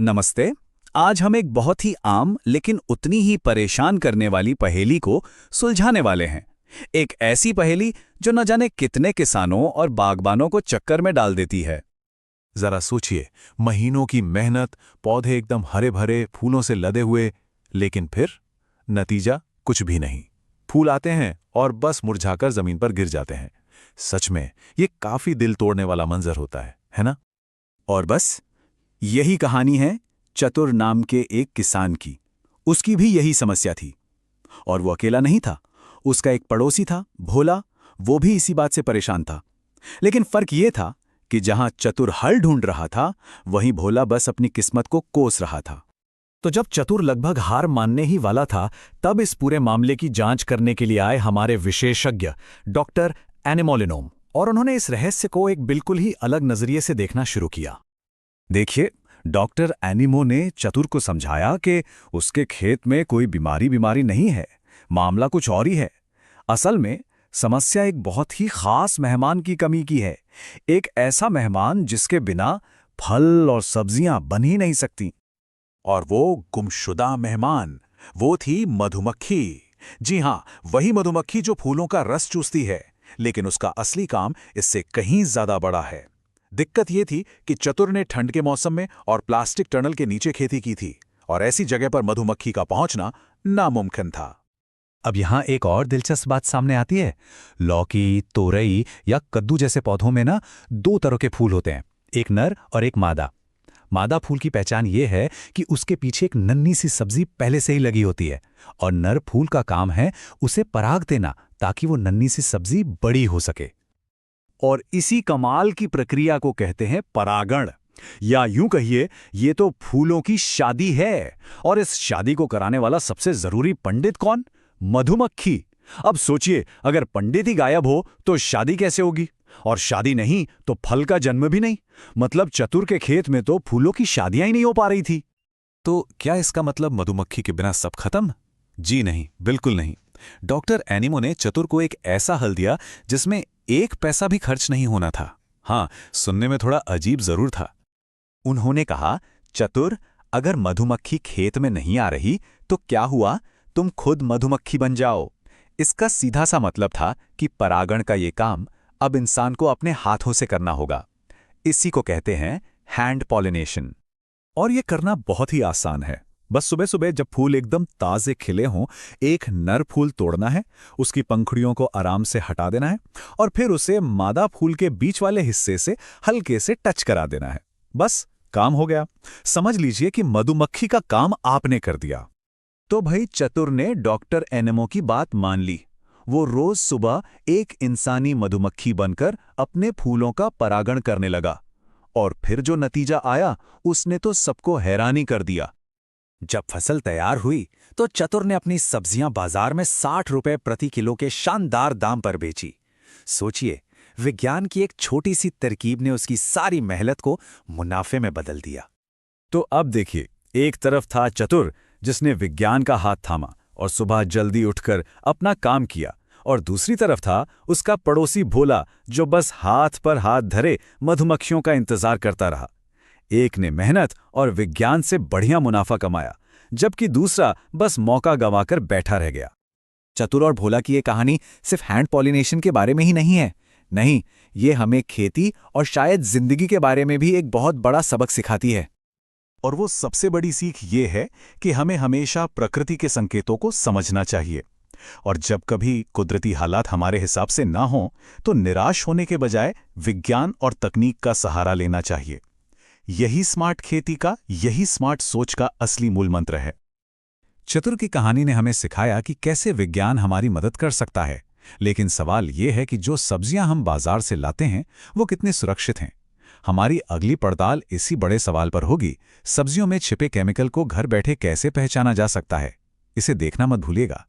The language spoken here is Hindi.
नमस्ते। आज हम एक बहुत ही आम लेकिन उतनी ही परेशान करने वाली पहेली को सुलझाने वाले हैं। एक ऐसी पहेली जो न जाने कितने किसानों और बागबानों को चक्कर में डाल देती है। जरा सोचिए, महीनों की मेहनत, पौधे एकदम हरे भरे, फूलों से लदे हुए, लेकिन फिर नतीजा कुछ भी नहीं। फूल आते हैं और बस मुरझाकर जमीन पर गिर जाते हैं। सच में ये काफी दिल तोड़ने वाला मंजर होता है ना? और बस यही कहानी है चतुर नाम के एक किसान की। उसकी भी यही समस्या थी। और वो अकेला नहीं था, उसका एक पड़ोसी था, भोला। वो भी इसी बात से परेशान था। लेकिन फर्क ये था कि जहां चतुर हल ढूंढ रहा था, वहीं भोला बस अपनी किस्मत को कोस रहा था। तो जब चतुर लगभग हार मानने ही वाला था, तब इस पूरे मामले की जांच करने के लिए आए हमारे विशेषज्ञ डॉक्टर एनिमोलिनोम, और उन्होंने इस रहस्य को एक बिल्कुल ही अलग नजरिए से देखना शुरू किया। देखिए, डॉक्टर एनिमो ने चतुर को समझाया कि उसके खेत में कोई बीमारी नहीं है, मामला कुछ और ही है। असल में समस्या एक बहुत ही खास मेहमान की कमी की है। एक ऐसा मेहमान जिसके बिना फल और सब्जियां बन ही नहीं सकती। और वो गुमशुदा मेहमान, वो थी मधुमक्खी। जी हां, वही मधुमक्खी जो फूलों का रस चूसती है, लेकिन उसका असली काम इससे कहीं ज्यादा बड़ा है। दिक्कत ये थी कि चतुर ने ठंड के मौसम में और प्लास्टिक टनल के नीचे खेती की थी, और ऐसी जगह पर मधुमक्खी का पहुंचना नामुमकिन था। अब यहाँ एक और दिलचस्प बात सामने आती है। लौकी, तोरई या कद्दू जैसे पौधों में ना दो तरह के फूल होते हैं, एक नर और एक मादा। मादा फूल की पहचान ये है कि उसके पीछे एक नन्ही सी सब्जी पहले से ही लगी होती है, और नर फूल का काम है उसे पराग देना, ताकि वो नन्ही सी सब्जी बड़ी हो सके। और इसी कमाल की प्रक्रिया को कहते हैं परागण, या यूं कहिए, ये तो फूलों की शादी है। और इस शादी को कराने वाला सबसे जरूरी पंडित कौन? मधुमक्खी। अब सोचिए, अगर पंडित ही गायब हो तो शादी कैसे होगी? और शादी नहीं तो फल का जन्म भी नहीं। मतलब चतुर के खेत में तो फूलों की शादियां ही नहीं हो पा रही थी। तो क्या इसका मतलब मधुमक्खी के बिना सब खत्म? जी नहीं, बिल्कुल नहीं। डॉक्टर एनिमो ने चतुर को एक ऐसा हल दिया जिसमें एक पैसा भी खर्च नहीं होना था। हाँ, सुनने में थोड़ा अजीब जरूर था। उन्होंने कहा, चतुर, अगर मधुमक्खी खेत में नहीं आ रही तो क्या हुआ, तुम खुद मधुमक्खी बन जाओ। इसका सीधा सा मतलब था कि परागण का ये काम अब इंसान को अपने हाथों से करना होगा। इसी को कहते हैं हैंड पॉलिनेशन। और ये करना बहुत ही आसान है। बस सुबह सुबह जब फूल एकदम ताजे खिले हों, एक नर फूल तोड़ना है, उसकी पंखुड़ियों को आराम से हटा देना है, और फिर उसे मादा फूल के बीच वाले हिस्से से हल्के से टच करा देना है। बस काम हो गया। समझ लीजिए कि मधुमक्खी का काम आपने कर दिया। तो भाई चतुर ने डॉक्टर एनिमो की बात मान ली। वो रोज सुबह एक इंसानी मधुमक्खी बनकर अपने फूलों का परागण करने लगा। और फिर जो नतीजा आया, उसने तो सबको हैरानी कर दिया। जब फसल तैयार हुई तो चतुर ने अपनी सब्जियां बाजार में 60 रुपए प्रति किलो के शानदार दाम पर बेची। सोचिए, विज्ञान की एक छोटी सी तरकीब ने उसकी सारी मेहनत को मुनाफे में बदल दिया। तो अब देखिए, एक तरफ था चतुर जिसने विज्ञान का हाथ थामा और सुबह जल्दी उठकर अपना काम किया, और दूसरी तरफ था उसका पड़ोसी भोला, जो बस हाथ पर हाथ धरे मधुमक्खियों का इंतजार करता रहा। एक ने मेहनत और विज्ञान से बढ़िया मुनाफा कमाया, जबकि दूसरा बस मौका गंवाकर बैठा रह गया। चतुर और भोला की ये कहानी सिर्फ हैंड पॉलिनेशन के बारे में ही नहीं है। नहीं, ये हमें खेती और शायद जिंदगी के बारे में भी एक बहुत बड़ा सबक सिखाती है। और वो सबसे बड़ी सीख ये है कि हमें हमेशा प्रकृति के संकेतों को समझना चाहिए। और जब कभी कुदरती हालात हमारे हिसाब से ना हों, तो निराश होने के बजाय विज्ञान और तकनीक का सहारा लेना चाहिए। यही स्मार्ट खेती का, यही स्मार्ट सोच का असली मूल मंत्र है। चतुर की कहानी ने हमें सिखाया कि कैसे विज्ञान हमारी मदद कर सकता है, लेकिन सवाल ये है कि जो सब्जियां हम बाजार से लाते हैं वो कितनी सुरक्षित हैं। हमारी अगली पड़ताल इसी बड़े सवाल पर होगी, सब्जियों में छिपे केमिकल को घर बैठे कैसे पहचाना जा सकता है। इसे देखना मत भूलिएगा।